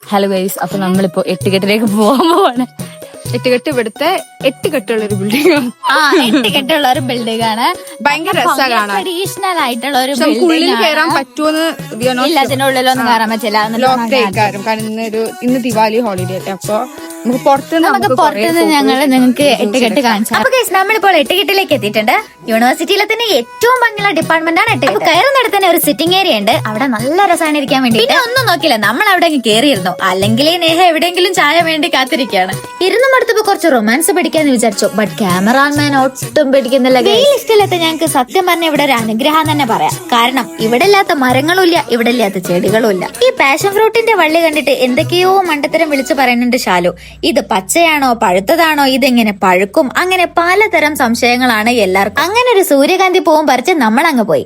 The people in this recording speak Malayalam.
ഹലോ ഗൈസ്, അപ്പൊ നമ്മളിപ്പോ എട്ടുകെട്ടിലേക്ക് പോകാൻ പോവാണ്. എട്ടുകെട്ട് ഇവിടുത്തെ 8 കെട്ടുള്ള ഒരു ബിൽഡിംഗ്. 8 കെട്ടുള്ള ഒരു ബിൽഡിംഗ് ആണ്. ഭയങ്കര രസമാണ് കാണാൻ. ട്രഡീഷണൽ ആയിട്ടുള്ള ഒരു ഉള്ളിൽ കയറാൻ പറ്റുമോന്ന് ഇല്ല, അതിനുള്ളിലൊന്നും കയറാൻ പറ്റില്ല. ലോക്ക് ആയിക്കാരും. കാരണം ഇന്ന് ദിവാലി ഹോളിഡേ അല്ലേ, അപ്പൊ നമുക്ക് പുറത്തുനിന്ന് ഞങ്ങൾ നിങ്ങൾക്ക് 8 കെട്ട് കാണിച്ചു. അപ്പൊ നമ്മളിപ്പോൾ 8 കെട്ടിലേക്ക് എത്തിയിട്ടുണ്ട്. യൂണിവേഴ്സിറ്റിയിലെ തന്നെ ഏറ്റവും ഭംഗിയുള്ള ഡിപ്പാർട്ട്മെന്റ് ആണ് 8 കെട്ട്. കയറുന്നിടത്ത് തന്നെ ഒരു സിറ്റിംഗ് ഏരിയ ഉണ്ട്. അവിടെ നല്ല രസമാണ് ഇരിക്കാൻ വേണ്ടി. പിന്നെ ഒന്നും നോക്കില്ല, നമ്മൾ അവിടെ കയറിയിരുന്നു. അല്ലെങ്കിൽ നേഹ എവിടെയെങ്കിലും ചായ വേണ്ടി കാത്തിരിക്കുകയാണ്. ഇരുന്നും അടുത്തപ്പോ കുറച്ച് റൊമാൻസ് പിടിക്കാന്ന് വിചാരിച്ചു. ബട്ട് ക്യാമറാമാൻ ഒട്ടും പിടിക്കുന്നില്ല. ഇഷ്ടമില്ലാത്ത ഞങ്ങൾക്ക് സത്യം പറഞ്ഞ ഇവിടെ ഒരു അനുഗ്രഹം തന്നെ പറയാം. കാരണം ഇവിടെ ഇല്ലാത്ത മരങ്ങളും ഇല്ല, ഇവിടെ ഇല്ലാത്ത ചെടികളും ഇല്ല. ഈ പാഷൻ ഫ്രൂട്ടിന്റെ വള്ളി കണ്ടിട്ട് എന്തൊക്കെയോ മണ്ടത്തരം വിളിച്ചു പറയുന്നുണ്ട് ശാലു. ഇത് പച്ചയാണോ പഴുത്തതാണോ, ഇതെങ്ങനെ പഴുക്കും, അങ്ങനെ പലതരം സംശയങ്ങളാണ് എല്ലാവർക്കും. അങ്ങനെ ഒരു സൂര്യകാന്തി പൂവും പറിച്ച് നമ്മൾ അങ്ങ് പോയി.